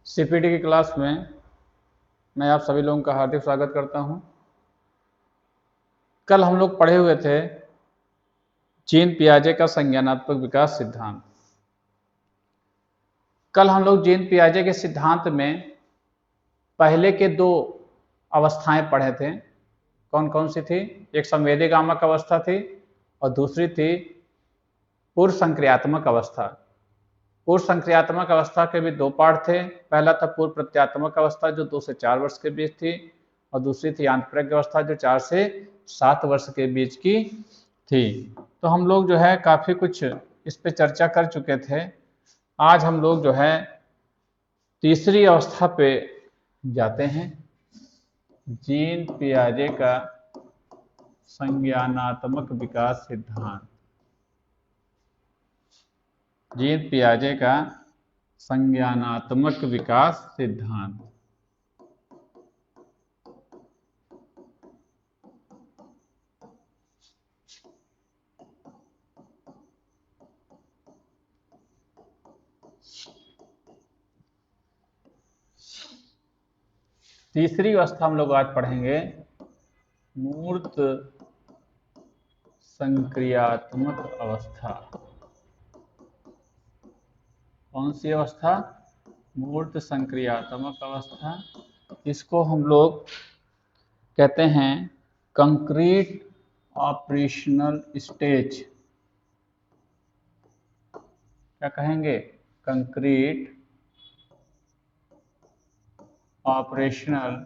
CPT की class में मैं आप सभी लोगों का हार्दिक स्वागत करता हूं। कल हम लोग पढ़े हुए थे जीन पियाजे का संज्ञानात्मक विकास सिद्धांत। कल हम लोग जीन पियाजे के सिद्धांत में पहले के दो अवस्थाएं पढ़े थे। कौन कौन सी थी? एक संवेदीगामक अवस्था थी और दूसरी थी पूर्व संक्रियात्मक अवस्था। पूर्व संक्रियात्मक अवस्था के भी दो पार्ट थे। पहला था पूर्व प्रत्यात्मक अवस्था जो 2 से 4 वर्ष के बीच थी और दूसरी थी आंतरिक अवस्था जो 4 से 7 वर्ष के बीच की थी। तो हम लोग जो है काफ़ी कुछ इस पे चर्चा कर चुके थे। आज हम लोग जो है तीसरी अवस्था पे जाते हैं, जीन पियाजे का संज्ञानात्मक विकास सिद्धांत। जीन पियाजे का संज्ञानात्मक विकास सिद्धांत। तीसरी अवस्था हम लोग आज पढ़ेंगे मूर्त संक्रियात्मक अवस्था। कौन सी अवस्था? मूर्त संक्रियात्मक अवस्था। इसको हम लोग कहते हैं कंक्रीट ऑपरेशनल स्टेज। क्या कहेंगे? Concrete operational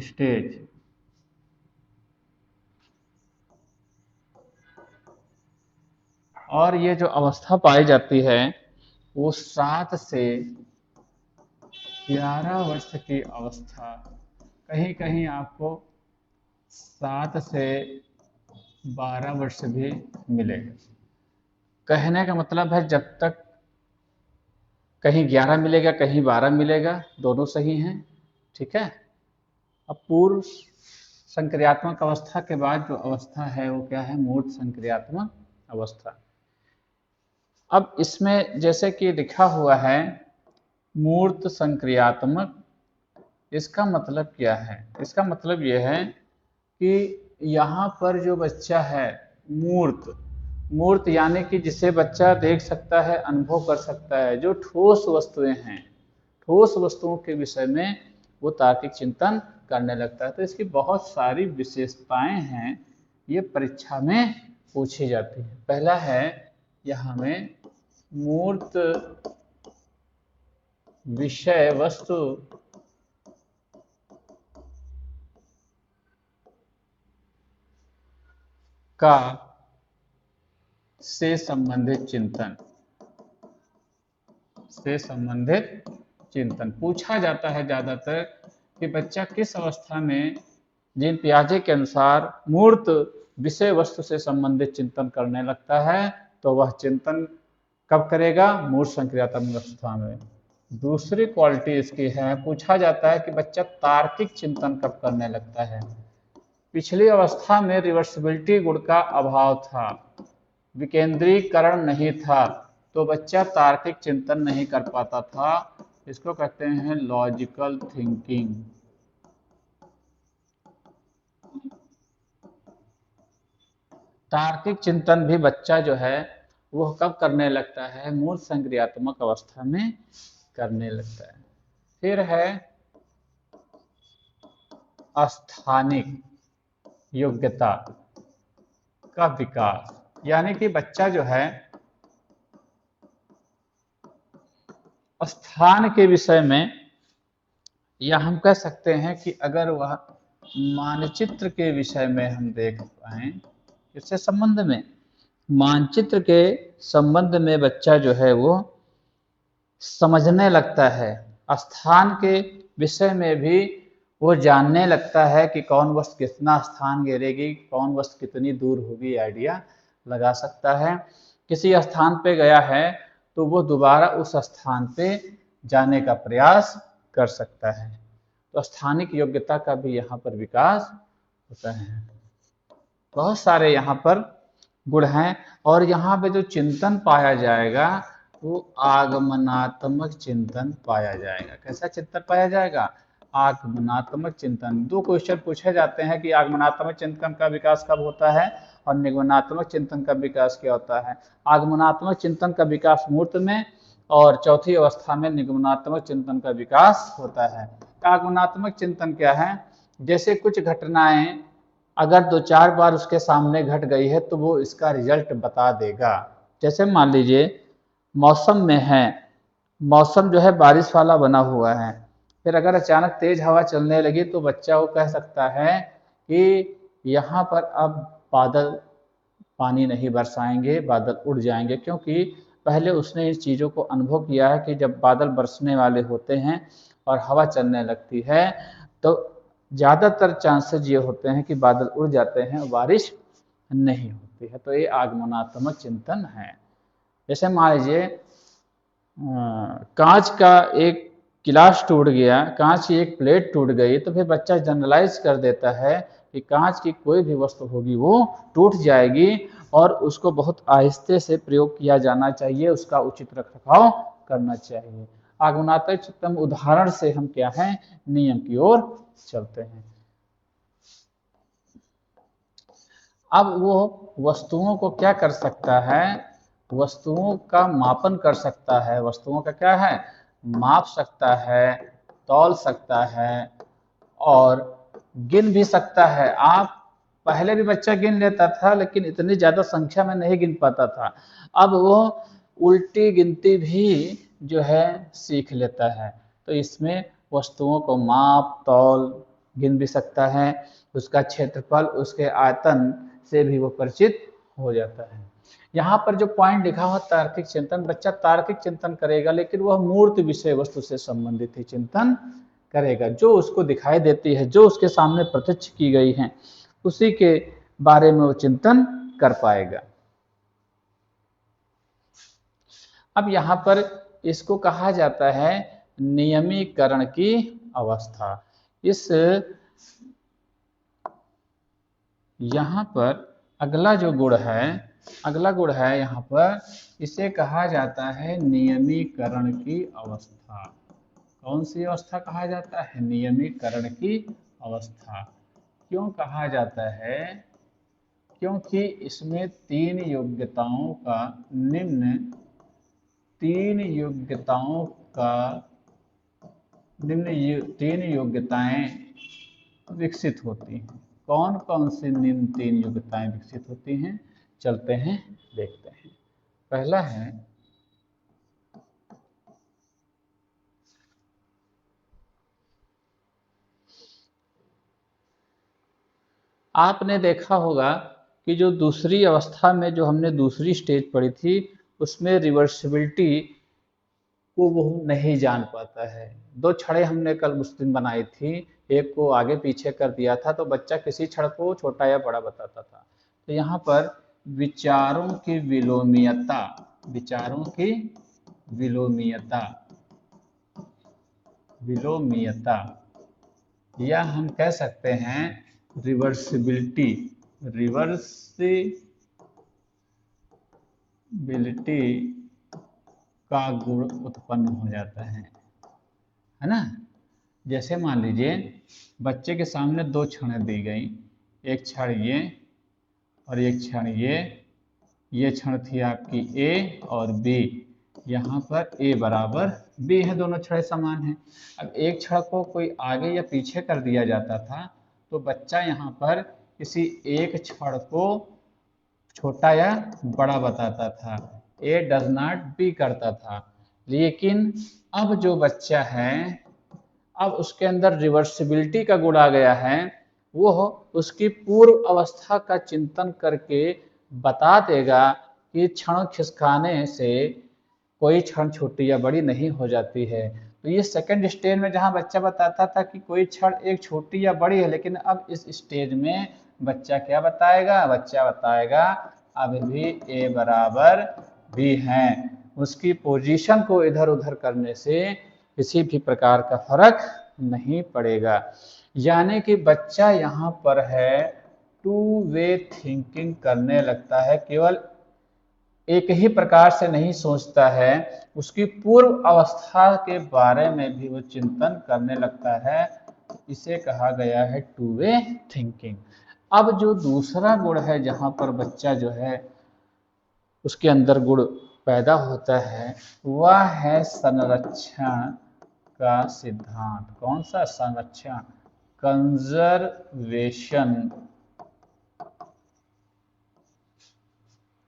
stage. और ये जो अवस्था पाई जाती है वो 7 से 11 वर्ष की अवस्था, कहीं कहीं आपको 7 से 12 वर्ष भी मिलेगा। कहने का मतलब है जब तक कहीं 11 मिलेगा कहीं 12 मिलेगा, दोनों सही हैं, ठीक है। अब पूर्व संक्रियात्मक अवस्था के बाद जो अवस्था है वो क्या है? मूर्त संक्रियात्मक अवस्था। अब इसमें जैसे कि लिखा हुआ है मूर्त संक्रियात्मक, इसका मतलब क्या है? इसका मतलब यह है कि यहाँ पर जो बच्चा है मूर्त, मूर्त यानी कि जिसे बच्चा देख सकता है, अनुभव कर सकता है, जो ठोस वस्तुएं हैं, ठोस वस्तुओं के विषय में वो तार्किक चिंतन करने लगता है। तो इसकी बहुत सारी विशेषताएं हैं, ये परीक्षा में पूछी जाती है। पहला है यहाँ में मूर्त विषय वस्तु का से संबंधित चिंतन। से संबंधित चिंतन पूछा जाता है ज्यादातर कि बच्चा किस अवस्था में जीन पियाजे के अनुसार मूर्त विषय वस्तु से संबंधित चिंतन करने लगता है। तो वह चिंतन कब करेगा? मूर्त संक्रियात्मक अवस्था में। दूसरी क्वालिटी इसकी है, पूछा जाता है कि बच्चा तार्किक चिंतन कब करने लगता है। पिछली अवस्था में रिवर्सिबिलिटी गुण का अभाव था, विकेंद्रीकरण नहीं था, तो बच्चा तार्किक चिंतन नहीं कर पाता था। इसको कहते हैं लॉजिकल थिंकिंग। तार्किक चिंतन भी बच्चा जो है वह कब करने लगता है? मूर्त संक्रियात्मक अवस्था में करने लगता है। फिर है स्थानिक योग्यता का विकास, यानी कि बच्चा जो है स्थान के विषय में, या हम कह सकते हैं कि अगर वह मानचित्र के विषय में हम देख पाए, इससे संबंध में, मानचित्र के संबंध में बच्चा जो है वो समझने लगता है। स्थान के विषय में भी वो जानने लगता है कि कौन वस्तु कितना स्थान घेरेगी, कौन वस्तु कितनी दूर होगी, आइडिया लगा सकता है। किसी स्थान पे गया है तो वो दोबारा उस स्थान पे जाने का प्रयास कर सकता है। तो स्थानिक योग्यता का भी यहाँ पर विकास होता है। बहुत सारे यहाँ पर गुण हैं। और यहाँ पे जो चिंतन पाया जाएगा वो आगमनात्मक चिंतन पाया जाएगा। कैसा चिंतन पाया जाएगा? आगमनात्मक चिंतन। दो क्वेश्चन पूछे जाते हैं कि आगमनात्मक चिंतन का विकास कब होता है और निगमनात्मक चिंतन का विकास क्या होता है। आगमनात्मक चिंतन का विकास मूर्त में और चौथी अवस्था में निगमनात्मक चिंतन का विकास होता है। आगमनात्मक चिंतन क्या है? जैसे कुछ घटनाएं अगर 2-4 बार उसके सामने घट गई है तो वो इसका रिजल्ट बता देगा। जैसे मान लीजिए मौसम में है, मौसम जो है बारिश वाला बना हुआ है, फिर अगर अचानक तेज हवा चलने लगी तो बच्चा वो कह सकता है कि यहाँ पर अब बादल पानी नहीं बरसाएंगे, बादल उड़ जाएंगे, क्योंकि पहले उसने इस चीज़ों को अनुभव किया है कि जब बादल बरसने वाले होते हैं और हवा चलने लगती है तो ज़्यादातर चांसेस ये होते हैं कि बादल उड़ जाते हैं और बारिश नहीं होती है। तो ये आगमनात्मक चिंतन है। जैसे मान लीजिए कांच का एक गिलास टूट गया, कांच की एक प्लेट टूट गई, तो फिर बच्चा जनरलाइज कर देता है कि कांच की कोई भी वस्तु होगी वो टूट जाएगी और उसको बहुत आहिस्ते से प्रयोग किया जाना चाहिए, उसका उचित रखरखाव करना चाहिए। आगमनात्मक चिंतन उदाहरण से हम क्या है, नियम की ओर चलते हैं। अब वो वस्तुओं को क्या कर सकता है? वस्तुओं का मापन कर सकता है। वस्तुओं का क्या है? माप सकता है, तौल सकता है और गिन भी सकता है। आप पहले भी बच्चा गिन लेता था लेकिन इतनी ज़्यादा संख्या में नहीं गिन पाता था। अब वो उल्टी गिनती भी जो है सीख लेता है। तो इसमें वस्तुओं को माप तौल गिन भी सकता है, उसका क्षेत्रफल उसके आयतन से भी वो परिचित हो जाता है। यहाँ पर जो पॉइंट लिखा हुआ तार्किक चिंतन, बच्चा तार्किक चिंतन करेगा लेकिन वह मूर्त विषय वस्तु से संबंधित ही चिंतन करेगा। जो उसको दिखाई देती है, जो उसके सामने प्रत्यक्ष की गई है, उसी के बारे में वो चिंतन कर पाएगा। अब यहाँ पर इसको कहा जाता है नियमीकरण की अवस्था। इस यहाँ पर अगला जो गुण है, अगला गुण है यहाँ पर, इसे कहा जाता है नियमीकरण की अवस्था। कौन सी अवस्था कहा जाता है? नियमीकरण की अवस्था। क्यों कहा जाता है? क्योंकि इसमें तीन योग्यताओं तीन योग्यताएं विकसित होती हैं। कौन कौन सी निम्न तीन योग्यताएं विकसित होती हैं? चलते हैं, देखते हैं। पहला है आपने देखा होगा कि जो दूसरी अवस्था में जो हमने दूसरी स्टेज पढ़ी थी उसमें रिवर्सिबिलिटी को वो नहीं जान पाता है। दो छड़े हमने कल उस दिन बनाई थी, एक को आगे पीछे कर दिया था तो बच्चा किसी छड़ को छोटा या बड़ा बताता था। तो यहाँ पर विचारों की विलोमीयता, विचारों की विलोमीयता विलोमीयता या हम कह सकते हैं रिवर्सिबिलिटी, रिवर्सिबिलिटी का गुण उत्पन्न हो जाता है ना। जैसे मान लीजिए बच्चे के सामने दो छड़ें दी गई, एक छड़ ये और एक छड़ ये छड़ थी आपकी ए और बी। यहाँ पर ए बराबर बी है, दोनों छड़ें समान हैं। अब एक छड़ को कोई आगे या पीछे कर दिया जाता था तो बच्चा यहाँ पर किसी एक छड़ को छोटा या बड़ा बताता था, ए डज नॉट बी करता था। लेकिन अब जो बच्चा है, अब उसके अंदर रिवर्सिबिलिटी का गुण आ गया है। वो उसकी पूर्व अवस्था का चिंतन करके बता देगा कि क्षण खिसकाने से कोई क्षण छोटी या बड़ी नहीं हो जाती है। तो ये सेकंड स्टेज में जहाँ बच्चा बताता था कि कोई क्षण एक छोटी या बड़ी है, लेकिन अब इस स्टेज में बच्चा क्या बताएगा? बच्चा बताएगा अब भी ए बराबर बी है। उसकी पोजीशन को इधर उधर करने से किसी भी प्रकार का फर्क नहीं पड़ेगा। यानी कि बच्चा यहाँ पर है टू वे थिंकिंग करने लगता है। केवल एक ही प्रकार से नहीं सोचता है, उसकी पूर्व अवस्था के बारे में भी वो चिंतन करने लगता है। इसे कहा गया है टू वे थिंकिंग। अब जो दूसरा गुण है जहाँ पर बच्चा जो है उसके अंदर गुण पैदा होता है, वह है संरक्षण का सिद्धांत। कौन सा संरक्षण? कंजर्वेशन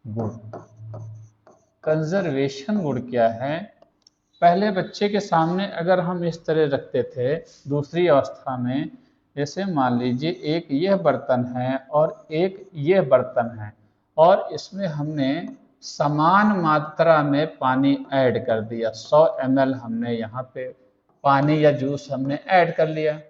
गुण। कंजर्वेशन गुण क्या है? पहले बच्चे के सामने अगर हम इस तरह रखते थे दूसरी अवस्था में, जैसे मान लीजिए एक यह बर्तन है और एक यह बर्तन है, और इसमें हमने समान मात्रा में पानी ऐड कर दिया, 100 ml हमने यहाँ पे पानी या जूस हमने ऐड कर लिया।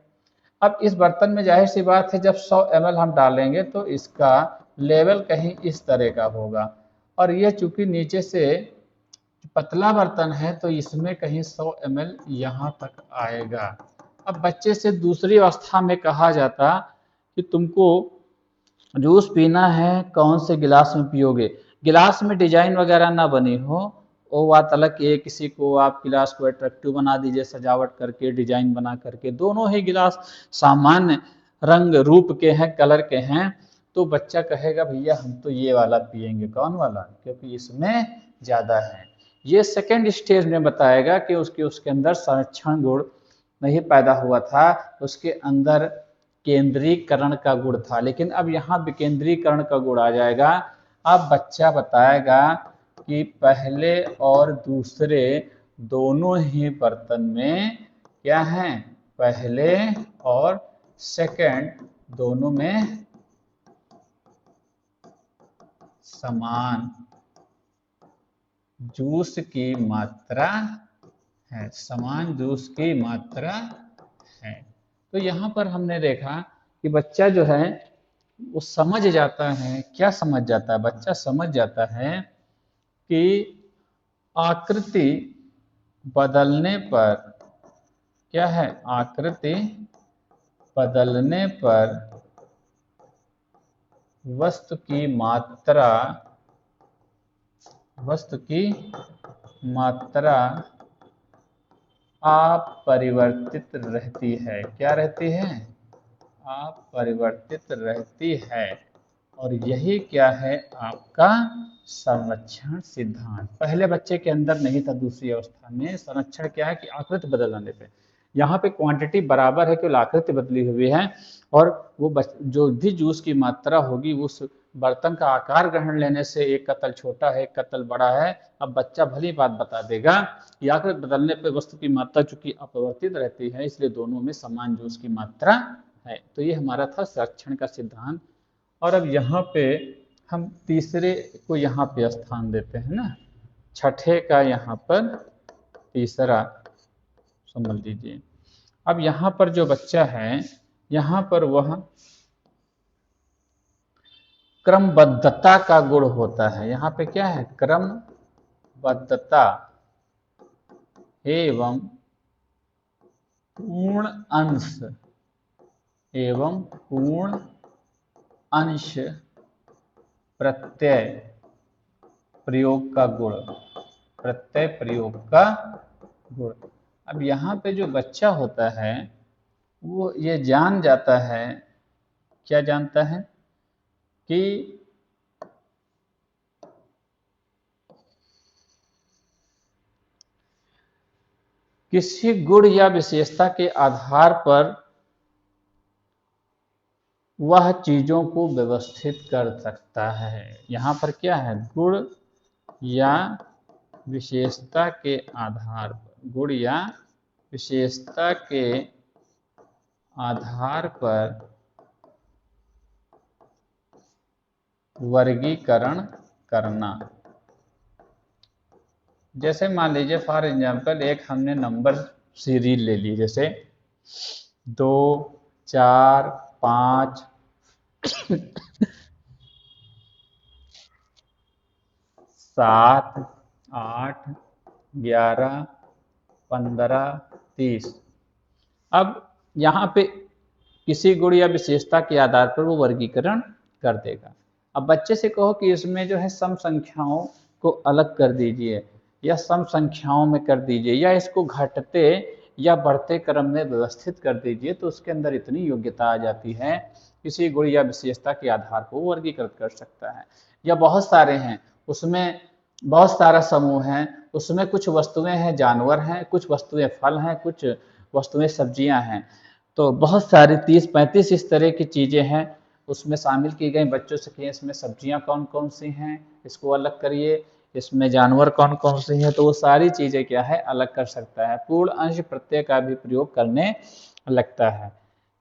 अब इस बर्तन में जाहिर सी बात है जब 100 ml हम डालेंगे तो इसका लेवल कहीं इस तरह का होगा, और यह चूंकि नीचे से पतला बर्तन है तो इसमें कहीं 100 ml यहाँ तक आएगा। अब बच्चे से दूसरी अवस्था में कहा जाता कि तुमको जूस पीना है, कौन से गिलास में पियोगे? गिलास में डिजाइन वगैरह ना बनी हो, वो बात अलग है। किसी को आप गिलास को अट्रैक्टिव बना दीजिए सजावट करके, डिजाइन बना करके, दोनों ही गिलास सामान्य रंग रूप के हैं, कलर के हैं, तो बच्चा कहेगा भैया हम तो ये वाला पियेंगे। कौन वाला? क्योंकि इसमें ज़्यादा है। ये सेकेंड स्टेज में बताएगा कि उसके अंदर संरक्षण गुण नहीं पैदा हुआ था, उसके अंदर केंद्रीकरण का गुण था। लेकिन अब यहाँ विकेंद्रीकरण का गुण आ जाएगा। अब बच्चा बताएगा कि पहले और दूसरे दोनों ही बर्तन में क्या है, पहले और सेकंड दोनों में समान जूस की मात्रा है, समान जूस की मात्रा है। तो यहाँ पर हमने देखा कि बच्चा जो है वो समझ जाता है। क्या समझ जाता है? बच्चा समझ जाता है कि आकृति बदलने पर क्या है, आकृति बदलने पर वस्तु की मात्रा अपरिवर्तित रहती है। क्या रहती है? अपरिवर्तित रहती है। और यही क्या है, आपका संरक्षण सिद्धांत। पहले बच्चे के अंदर नहीं था, दूसरी अवस्था में संरक्षण क्या है कि आकृति बदलने पे, यहाँ पे क्वांटिटी बराबर है, केवल आकृति बदली हुई है, और वो जो भी जूस की मात्रा होगी उस बर्तन का आकार ग्रहण लेने से एक कतल छोटा है, एक कतल बड़ा है। अब बच्चा भली बात बता देगा कि आकृति बदलने पर वस्तु की मात्रा चूंकि अपरिवर्तित रहती है, इसलिए दोनों में समान जूस की मात्रा है। तो ये हमारा था संरक्षण का सिद्धांत। और अब यहाँ पे हम तीसरे को यहाँ पे स्थान देते हैं ना, छठे का यहाँ पर तीसरा समझ लीजिए। अब यहाँ पर जो बच्चा है, यहाँ पर वह क्रमबद्धता का गुण होता है। यहाँ पे क्या है? क्रमबद्धता एवं पूर्ण अंश प्रत्यय प्रयोग का गुण, प्रत्यय प्रयोग का गुण। अब यहाँ पे जो बच्चा होता है वो ये जान जाता है, क्या जानता है कि किसी गुण या विशेषता के आधार पर वह चीजों को व्यवस्थित कर सकता है। यहाँ पर क्या है? गुण या विशेषता के आधार पर, गुण या विशेषता के आधार पर वर्गीकरण करना। जैसे मान लीजिए फॉर एग्जाम्पल एक हमने नंबर सीरीज ले ली, जैसे 2, 4, 5, 7, 8, 11, 15, 30। अब यहाँ पे किसी गुण या विशेषता के आधार पर वो वर्गीकरण कर देगा। अब बच्चे से कहो कि इसमें जो है सम संख्याओं को अलग कर दीजिए या सम संख्याओं में कर दीजिए या इसको घटते या बढ़ते क्रम में व्यवस्थित कर दीजिए, तो उसके अंदर इतनी योग्यता आ जाती है, किसी गुण या विशेषता के आधार पर वो वर्गीकृत कर सकता है। या बहुत सारे हैं, उसमें बहुत सारा समूह है, उसमें कुछ वस्तुएं हैं जानवर हैं, कुछ वस्तुएं फल हैं, कुछ वस्तुएं सब्जियां हैं, तो बहुत सारी 30-35 इस तरह की चीजें हैं उसमें शामिल की गई। बच्चों से कि इसमें सब्जियां कौन कौन सी हैं, इसको अलग करिए, इसमें जानवर कौन कौन से हैं, तो वो सारी चीजें क्या है अलग कर सकता है। पूर्ण अंश प्रत्यय का भी प्रयोग करने लगता है।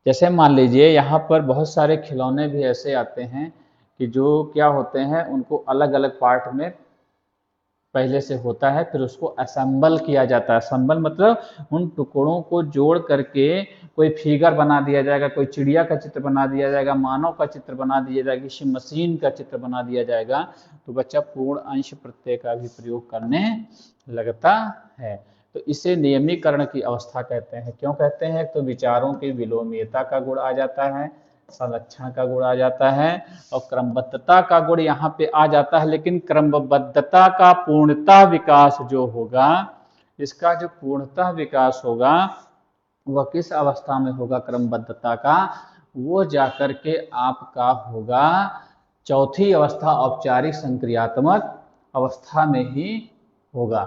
जैसे मान लीजिए यहाँ पर बहुत सारे खिलौने भी ऐसे आते हैं कि जो क्या होते हैं, उनको अलग अलग पार्ट में पहले से होता है, फिर उसको असेंबल किया जाता है। असेंबल मतलब उन टुकड़ों को जोड़ करके कोई फिगर बना दिया जाएगा, कोई चिड़िया का चित्र बना दिया जाएगा, मानव का चित्र बना दिया जाएगा, किसी मशीन का चित्र बना दिया जाएगा, तो बच्चा पूर्ण अंश प्रत्यय का भी प्रयोग करने लगता है। तो इसे नियमीकरण की अवस्था कहते हैं। क्यों कहते हैं? तो विचारों की विलोमीयता का गुण आ जाता है, संरक्षण का गुण आ जाता है और क्रमबद्धता का गुण यहाँ पे आ जाता है। लेकिन क्रमबद्धता का पूर्णतः विकास जो होगा, इसका जो पूर्णतः विकास होगा वह किस अवस्था में होगा? क्रमबद्धता का वो जाकर के आपका होगा चौथी अवस्था, औपचारिक संक्रियात्मक अवस्था में ही होगा।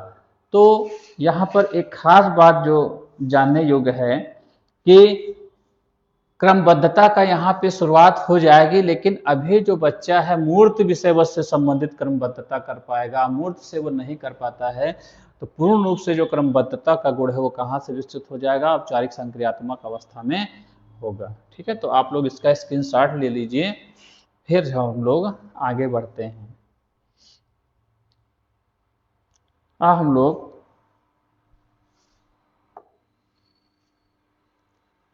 तो यहाँ पर एक खास बात जो जानने योग्य है कि क्रमबद्धता का यहाँ पे शुरुआत हो जाएगी, लेकिन अभी जो बच्चा है मूर्त विषय वस्तु से संबंधित क्रमबद्धता कर पाएगा, अमूर्त से वो नहीं कर पाता है। तो पूर्ण रूप से जो क्रमबद्धता का गुण है वो कहाँ से विकसित हो जाएगा? औपचारिक संक्रियात्मक अवस्था में होगा। ठीक है, तो आप लोग इसका स्क्रीनशॉट ले लीजिए, फिर हम लोग आगे बढ़ते हैं। हम लोग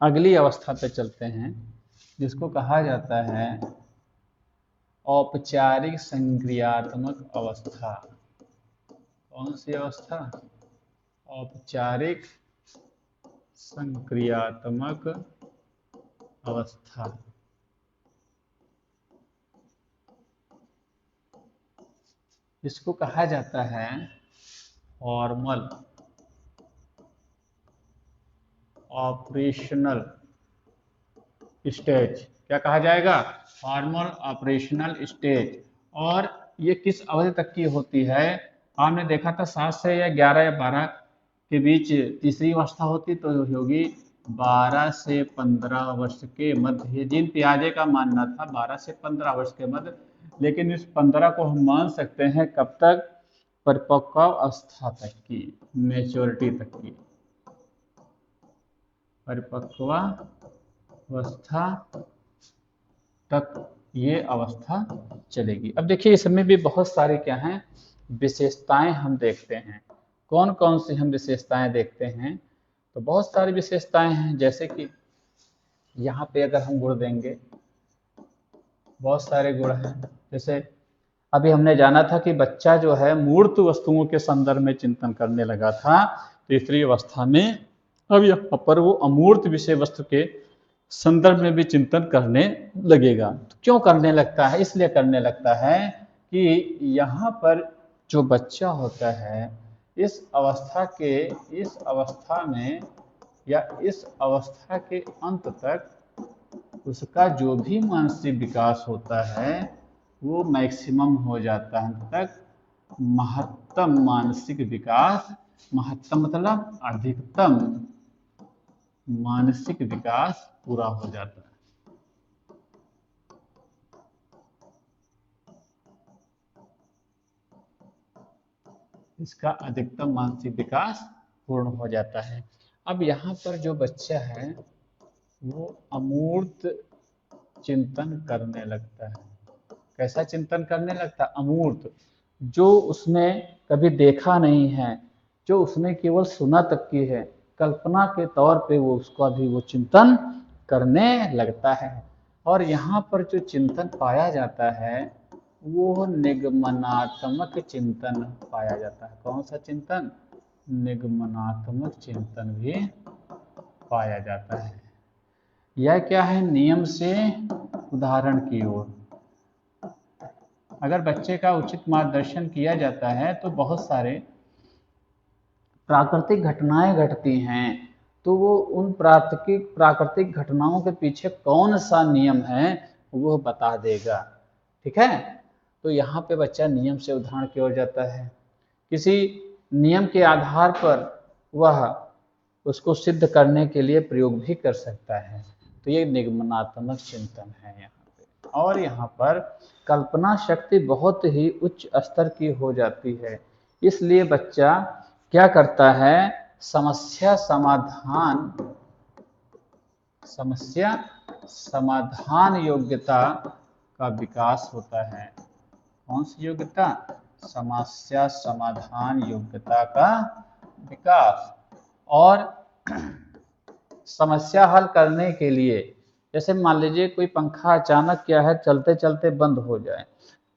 अगली अवस्था पे चलते हैं, जिसको कहा जाता है औपचारिक संक्रियात्मक अवस्था। कौन सी अवस्था? औपचारिक संक्रियात्मक अवस्था। इसको कहा जाता है फॉर्मल ऑपरेशनल स्टेज। क्या कहा जाएगा? Formal operational stage. और ये किस अवधि तक की होती है? आपने देखा था 7 से या 11 या 12 के बीच तीसरी अवस्था होती, तो होगी 12 से 15 वर्ष के मध्य। जिन पियाजे का मानना था 12 से 15 वर्ष के मध्य, लेकिन इस 15 को हम मान सकते हैं कब तक? परिपक्व अवस्था तक की, मेच्योरिटी तक की, परिपक्व अवस्था तक ये अवस्था चलेगी। अब देखिए इसमें भी बहुत सारे क्या हैं विशेषताएं हम देखते हैं। कौन कौन सी हम विशेषताएं देखते हैं? तो बहुत सारी विशेषताएं हैं, जैसे कि यहाँ पे अगर हम गुण देंगे, बहुत सारे गुण हैं। जैसे अभी हमने जाना था कि बच्चा जो है मूर्त वस्तुओं के संदर्भ में चिंतन करने लगा था तीसरी अवस्था में। अब यहाँ पर वो अमूर्त विषय वस्तु के संदर्भ में भी चिंतन करने लगेगा। तो क्यों करने लगता है? इसलिए करने लगता है कि यहाँ पर जो बच्चा होता है इस अवस्था में या इस अवस्था के अंत तक उसका जो भी मानसिक विकास होता है वो मैक्सिमम हो जाता है, अंत तक महत्तम मानसिक विकास, महत्तम मतलब अधिकतम मानसिक विकास पूरा हो जाता है। इसका अधिकतम मानसिक विकास पूर्ण हो जाता है। अब यहाँ पर जो बच्चा है वो अमूर्त चिंतन करने लगता है। कैसा चिंतन करने लगता है? अमूर्त, जो उसने कभी देखा नहीं है, जो उसने केवल सुना तक की है, कल्पना के तौर पे वो उसका भी वो चिंतन करने लगता है। और यहाँ पर जो चिंतन पाया जाता है वो निगमनात्मक चिंतन पाया जाता है। कौन सा चिंतन? निगमनात्मक चिंतन भी पाया जाता है। यह क्या है? नियम से उदाहरण की ओर। अगर बच्चे का उचित मार्गदर्शन किया जाता है तो बहुत सारे प्राकृतिक घटनाएं घटती हैं, तो वो उन प्राकृतिक घटनाओं के पीछे कौन सा नियम है वो बता देगा। ठीक है, तो यहाँ पे बच्चा नियम से उदाहरण की ओर जाता है, किसी नियम के आधार पर वह उसको सिद्ध करने के लिए प्रयोग भी कर सकता है। तो ये निगमनात्मक चिंतन है यहाँ पे। और यहाँ पर कल्पना शक्ति बहुत ही उच्च स्तर की हो जाती है, इसलिए बच्चा क्या करता है, समस्या समाधान योग्यता का विकास होता है। कौन सी योग्यता? समस्या समाधान योग्यता का विकास। और समस्या हल करने के लिए, जैसे मान लीजिए कोई पंखा अचानक क्या है चलते चलते बंद हो जाए,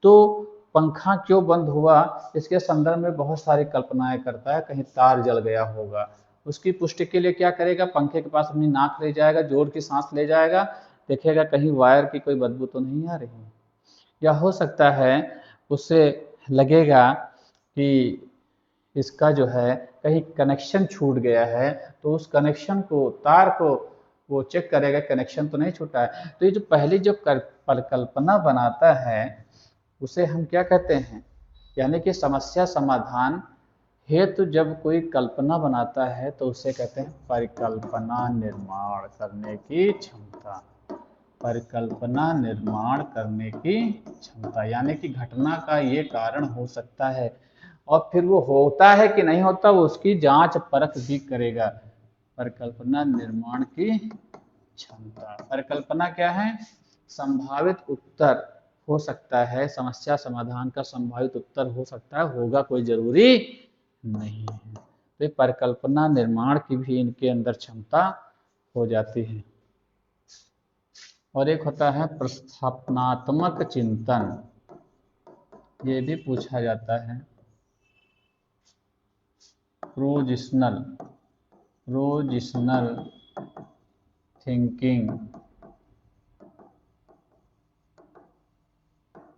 तो पंखा क्यों बंद हुआ इसके संदर्भ में बहुत सारी कल्पनाएं करता है, कहीं तार जल गया होगा। उसकी पुष्टि के लिए क्या करेगा, पंखे के पास अपनी नाक ले जाएगा, जोर की सांस ले जाएगा, देखेगा कहीं वायर की कोई बदबू तो नहीं आ रही। या हो सकता है उससे लगेगा कि इसका जो है कहीं कनेक्शन छूट गया है, तो उस कनेक्शन को, तार को वो चेक करेगा कनेक्शन तो नहीं छूटा है। तो ये जो पहली जो परिकल्पना बनाता है उसे हम क्या कहते हैं, यानी कि समस्या समाधान हेतु जब कोई कल्पना बनाता है तो उसे कहते हैं परिकल्पना निर्माण करने की क्षमता। परिकल्पना निर्माण करने की क्षमता, यानी कि घटना का ये कारण हो सकता है और फिर वो होता है कि नहीं होता वो उसकी जांच परख भी करेगा। परिकल्पना निर्माण की क्षमता। परिकल्पना क्या है, संभावित उत्तर हो सकता है, समस्या समाधान का संभावित उत्तर हो सकता है, होगा कोई जरूरी नहीं है। तो परिकल्पना निर्माण की भी इनके अंदर क्षमता हो जाती है। और एक होता है प्रस्थापनात्मक चिंतन, ये भी पूछा जाता है। प्रोजिशनल थिंकिंग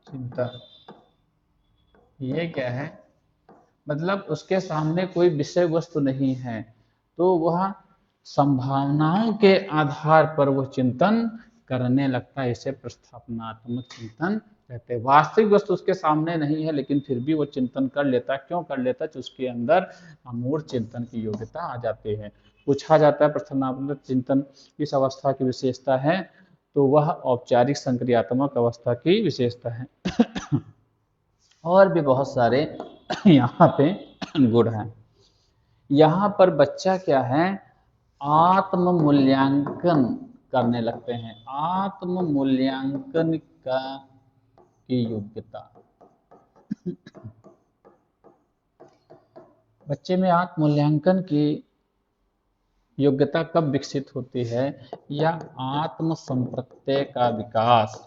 चिंतन, ये क्या है, मतलब उसके सामने कोई विषय वस्तु नहीं है तो वह संभावनाओं के आधार पर वो चिंतन करने लगता है, इसे प्रस्थापनात्मक चिंतन कहते हैं। वास्तविक वस्तु उसके सामने नहीं है लेकिन फिर भी वो चिंतन कर लेता है। क्यों कर लेता है? तो उसके अंदर अमूर्त चिंतन की योग्यता आ जाती है। पूछा जाता है प्रस्थापनात्मक चिंतन किस अवस्था की विशेषता है, तो वह औपचारिक संक्रियात्मक अवस्था की विशेषता है। और भी बहुत सारे यहाँ पे गुण हैं। यहाँ पर बच्चा क्या है, आत्म मूल्यांकन करने लगते हैं। आत्म मूल्यांकन की योग्यता, बच्चे में आत्म मूल्यांकन की योग्यता कब विकसित होती है, या आत्म संप्रत्यय का विकास।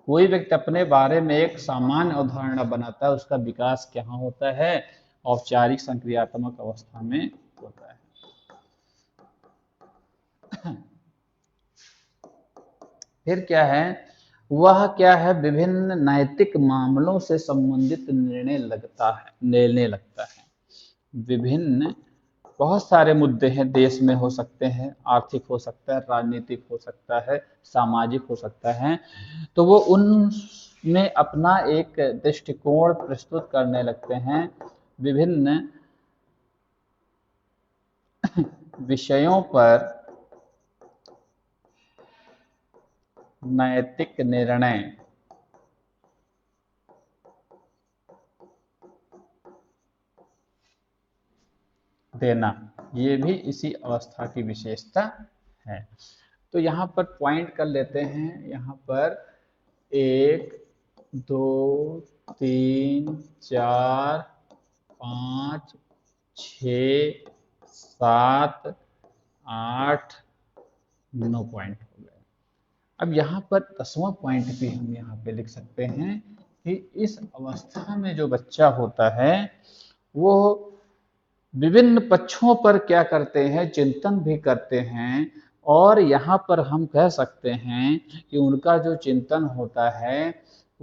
कोई व्यक्ति अपने बारे में एक सामान्य अवधारणा बनाता है, उसका विकास कहाँ होता है, औपचारिक संक्रियात्मक अवस्था में होता है। फिर क्या है, वह क्या है, विभिन्न नैतिक मामलों से संबंधित निर्णय लेने लगता है। विभिन्न बहुत सारे मुद्दे हैं, देश में हो सकते हैं, आर्थिक हो सकता है, राजनीतिक हो सकता है, सामाजिक हो सकता है, तो वो उनमें अपना एक दृष्टिकोण प्रस्तुत करने लगते हैं। विभिन्न विषयों पर नैतिक निर्णय देना, ये भी इसी अवस्था की विशेषता है। तो यहाँ पर पॉइंट कर लेते हैं। यहाँ पर 1 2 3 4 5 6 7 8 9 पॉइंट हो गए। अब यहाँ पर 10वां पॉइंट भी हम यहाँ पे लिख सकते हैं कि इस अवस्था में जो बच्चा होता है वो विभिन्न पक्षों पर क्या करते हैं, चिंतन भी करते हैं। और यहाँ पर हम कह सकते हैं कि उनका जो चिंतन होता है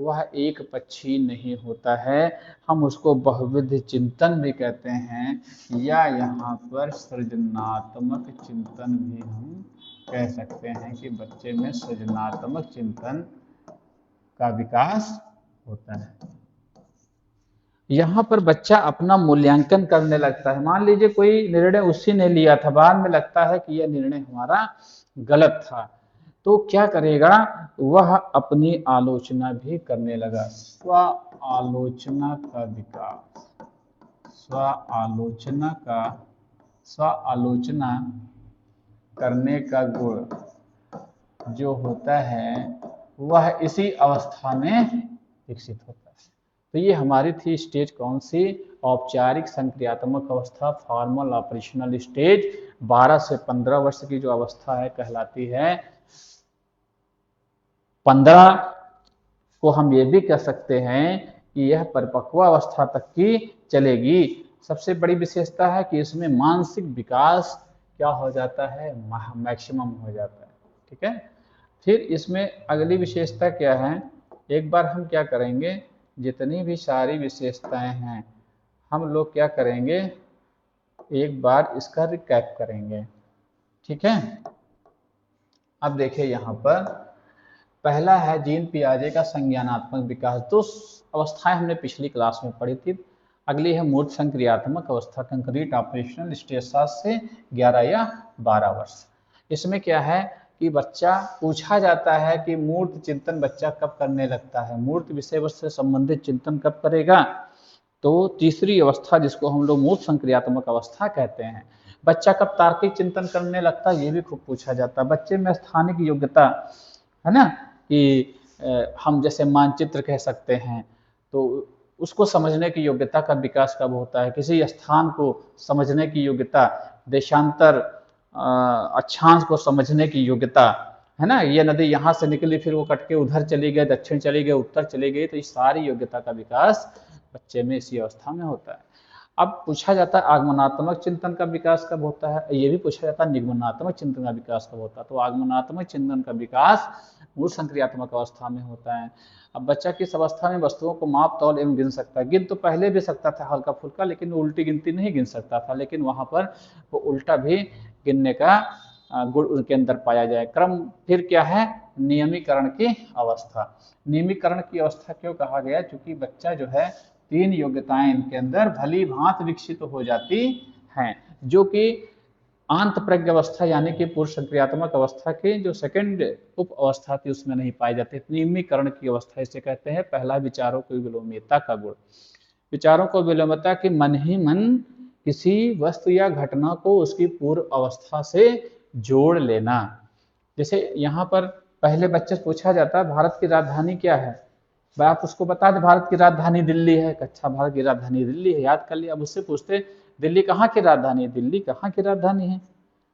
वह एक पक्षी नहीं होता है, हम उसको बहुविध चिंतन भी कहते हैं, या यहाँ पर सृजनात्मक चिंतन भी हम कह सकते हैं कि बच्चे में सृजनात्मक चिंतन का विकास होता है। यहाँ पर बच्चा अपना मूल्यांकन करने लगता है। मान लीजिए कोई निर्णय उसी ने लिया था, बाद में लगता है कि यह निर्णय हमारा गलत था, तो क्या करेगा, वह अपनी आलोचना भी करने लगा। स्व आलोचना का विकास, स्व आलोचना करने का गुण जो होता है वह इसी अवस्था में विकसित होता है। तो ये हमारी थी स्टेज कौन सी, औपचारिक संक्रियात्मक अवस्था, फॉर्मल ऑपरेशनल स्टेज। 12 से 15 वर्ष की जो अवस्था है कहलाती है। 15 को हम ये भी कह सकते हैं कि यह परिपक्व अवस्था तक की चलेगी। सबसे बड़ी विशेषता है कि इसमें मानसिक विकास क्या हो जाता है, मैक्सिमम हो जाता है। ठीक है, फिर इसमें अगली विशेषता क्या है, एक बार हम क्या करेंगे, जितनी भी सारी विशेषताएं हैं हम लोग क्या करेंगे, एक बार इसका रिकैप करेंगे। ठीक है, अब देखिए यहाँ पर पहला है जीन पियाजे का संज्ञानात्मक विकास। दो अवस्थाएं हमने पिछली क्लास में पढ़ी थी। अगली है मूर्त संक्रियात्मक अवस्था, कंक्रीट ऑपरेशनल स्टेज 7 से 11 या 12 वर्ष। इसमें क्या है कि बच्चा पूछा जाता है कि मूर्त चिंतन बच्चा कब करने लगता है, मूर्त विषय वस्तु से संबंधित चिंतन कब करेगा। तो तीसरी अवस्था जिसको हम लोग मूर्त संक्रियात्मक अवस्था कहते हैं। बच्चा कब तार्किक चिंतन करने लगता है ये भी खूब पूछा जाता है। बच्चे में स्थानिक योग्यता है ना, कि हम जैसे मानचित्र कह सकते हैं, तो उसको समझने की योग्यता का विकास कब होता है, किसी स्थान को समझने की योग्यता, देशांतर अक्षांश को समझने की योग्यता, है ना, ये नदी यहाँ से निकली फिर वो कट के उधर चली गई, दक्षिण चली गई, उत्तर चली गई, तो ये सारी योग्यता का विकास बच्चे में इसी अवस्था में होता है। अब पूछा जाता है आगमनात्मक चिंतन का विकास कब होता है, ये भी पूछा जाता है निगमनात्मक चिंतन का विकास कब होता है। तो आगमनात्मक चिंतन का विकास मूर्त संक्रियात्मक अवस्था में होता है। अब बच्चा किस अवस्था में वस्तुओं को माप तौल एवं गिन सकता है। गिन तो पहले भी सकता था हल्का फुल्का, लेकिन वो उल्टी गिनती नहीं गिन सकता था, लेकिन वहां पर वो उल्टा भी गिनने का गुण उनके अंदर पाया जाए। क्रम फिर क्या है, नियमीकरण की अवस्था। नियमीकरण की अवस्था क्यों कहा गया, क्योंकि बच्चा जो है 3 योग्यताएं इनके अंदर भली भांति विकसित हो जाती हैं, जो कि आंत प्रज्ञ अवस्था यानी कि पूर्व संक्रियात्मक अवस्था की जो सेकंड उप अवस्था थी उसमें नहीं पाई जाती। नियमीकरण की अवस्था इसे कहते हैं। पहला विचारों की विलोम्यता का गुण। विचारों को विलोम्यता कि मन ही मन किसी वस्तु या घटना को उसकी पूर्व अवस्था से जोड़ लेना। जैसे यहाँ पर पहले बच्चे से पूछा जाता है भारत की राजधानी क्या है, भाई आप उसको बता दे भारत की राजधानी दिल्ली है, अच्छा भारत की राजधानी दिल्ली है, याद कर लिया। अब उससे पूछते दिल्ली कहाँ की राजधानी है, दिल्ली कहाँ की राजधानी है,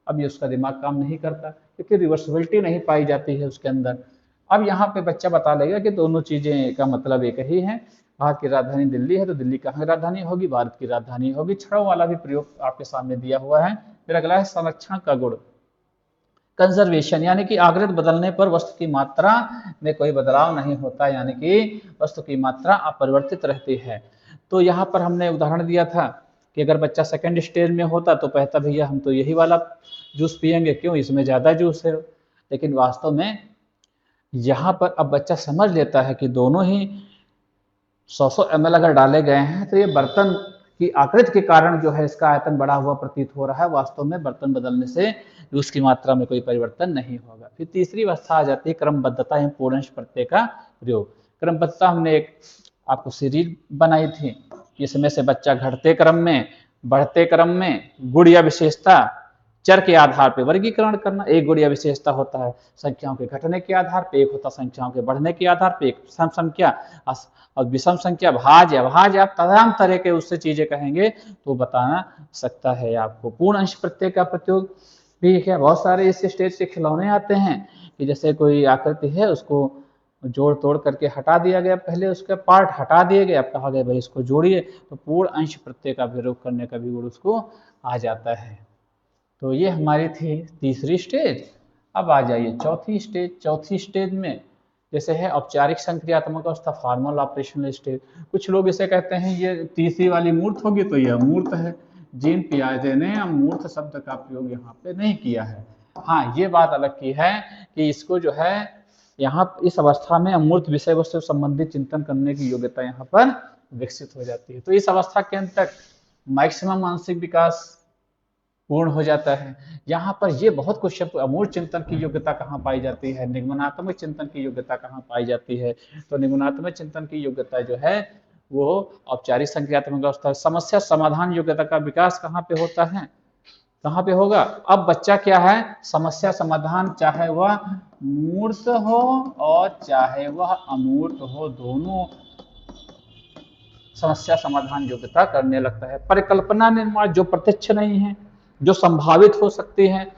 अब ये उसका दिमाग काम नहीं करता क्योंकि रिवर्सिबिलिटी नहीं पाई जाती है उसके अंदर। अब यहाँ पे बच्चा बता लेगा कि दोनों चीजें का मतलब एक ही है, भारत की राजधानी दिल्ली है तो दिल्ली कहाँ की राजधानी होगी, भारत की राजधानी होगी। छड़ों वाला भी प्रयोग आपके सामने दिया हुआ है। फिर अगला है संरक्षण का गुण। कंजर्वेशन यानी कि आकृति बदलने पर वस्तु की मात्रा में कोई बदलाव नहीं होता, यानी कि वस्तु की मात्रा अपरिवर्तित रहती है। तो यहाँ पर हमने उदाहरण दिया था कि अगर बच्चा सेकंड स्टेज में होता तो कहता भैया हम तो यही वाला जूस पियेंगे, क्यों इसमें ज़्यादा जूस है। लेकिन वास्तव में यहाँ पर अब बच्चा समझ लेता है कि दोनों ही 100 ml अगर डाले गए हैं तो ये बर्तन की आकृति के कारण जो है इसका आयतन बढ़ा हुआ प्रतीत हो रहा है, वास्तव में बर्तन बदलने से उसकी मात्रा में कोई परिवर्तन नहीं होगा। फिर तीसरी अवस्था आ जाती है क्रमबद्धता एवं पूर्णांश प्रत्यय का प्रयोग। क्रमबद्धता हमने एक आपको सीरीज बनाई थी, इसमें से बच्चा घटते क्रम में, बढ़ते क्रम में गुण या विशेषता चर के आधार पर वर्गीकरण करना। एक गुण या विशेषता होता है संख्याओं के घटने के आधार पर, एक होता है संख्याओं के बढ़ने के आधार पर, एक सम संख्या और विषम संख्या भाज्य अभाज्य आप तमाम तरह के उससे चीजें कहेंगे तो बताना सकता है आपको। पूर्ण अंश प्रत्यय का प्रयोग भी है। बहुत सारे इस स्टेज से खिलौने आते हैं कि जैसे कोई आकृति है उसको जोड़ तोड़ करके हटा दिया गया, पहले उसका पार्ट हटा दिए गए, अब कहा गया भाई इसको जोड़िए, तो पूर्ण अंश प्रत्यय का प्रयोग करने का भी गुण उसको आ जाता है। तो ये हमारी थी तीसरी स्टेज। अब आ जाइए चौथी स्टेज। चौथी स्टेज में जैसे है औपचारिक संक्रियात्मक अवस्था, फॉर्मल ऑपरेशनल स्टेज। कुछ लोग इसे कहते हैं ये तीसरी वाली मूर्त होगी तो यह मूर्त है। जीन पियाजे ने अमूर्त शब्द का प्रयोग यहाँ पे नहीं किया है। हाँ, ये बात अलग की है कि इसको जो है यहाँ इस अवस्था में अमूर्त विषय वस्तु से संबंधित चिंतन करने की योग्यता यहाँ पर विकसित हो जाती है। तो इस अवस्था के अंत तक मैक्सिमम मानसिक विकास पूर्ण हो जाता है। यहाँ पर ये बहुत क्वेश्चन, अमूर्त चिंतन की योग्यता कहाँ पाई जाती है, निगमनात्मक चिंतन की योग्यता कहाँ पाई जाती है। तो निगमनात्मक चिंतन की योग्यता जो है वो औपचारिक संक्रियात्मक अवस्था। समस्या समाधान योग्यता का विकास कहाँ पे होता है, कहाँ पे होगा। अब बच्चा क्या है, समस्या समाधान चाहे वह मूर्त हो और चाहे वह अमूर्त हो, दोनों समस्या समाधान योग्यता करने लगता है। परिकल्पना निर्माण जो प्रत्यक्ष नहीं है, जो संभावित हो सकती है,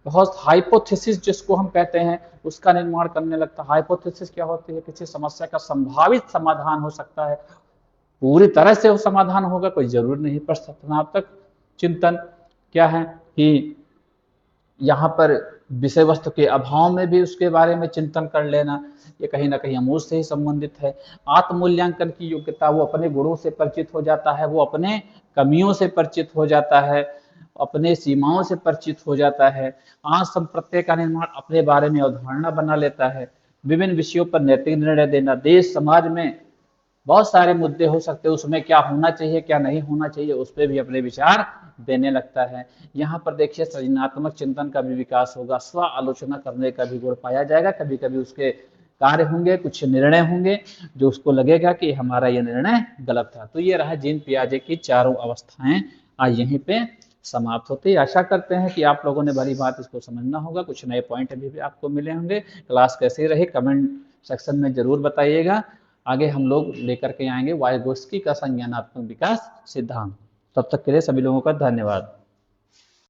बहुत हाइपोथेसिस जिसको हम कहते हैं, उसका निर्माण करने लगता है। हाइपोथेसिस क्या होती है, किसी समस्या का संभावित समाधान हो सकता है, पूरी तरह से वो समाधान होगा कोई जरूर नहीं। प्रश्नार्थक चिंतन क्या है कि यहाँ पर विषय वस्तु के अभाव में भी उसके बारे में चिंतन कर लेना, ये कहीं ना कहीं अमूर्त से ही संबंधित है। आत्ममूल्यांकन की योग्यता, वो अपने गुणों से परिचित हो जाता है, वो अपने कमियों से परिचित हो जाता है, अपने सीमाओं से परिचित हो जाता है। आत्म संप्रत्यय का निर्माण, अपने बारे में अवधारणा बना लेता है। विभिन्न विषयों पर नैतिक निर्णय देना, देश समाज में बहुत सारे मुद्दे हो सकते हैं, उसमें क्या होना चाहिए क्या नहीं होना चाहिए उस पर भी अपने विचार देने लगता है। यहाँ पर देखिए सृजनात्मक चिंतन का भी विकास होगा, स्व आलोचना करने का भी गुण पाया जाएगा। कभी कभी उसके कार्य होंगे, कुछ निर्णय होंगे जो उसको लगेगा कि हमारा ये निर्णय गलत था। तो ये रहा जीन पियाजे की चारों अवस्थाएं, आज यहीं पे समाप्त होती है। आशा करते हैं कि आप लोगों ने भली बात इसको समझना होगा, कुछ नए पॉइंट अभी भी आपको मिले होंगे। क्लास कैसी रही कमेंट सेक्शन में जरूर बताइएगा। आगे हम लोग लेकर के आएंगे वाइगोत्स्की का संज्ञानात्मक विकास सिद्धांत। तब तक के लिए सभी लोगों का धन्यवाद।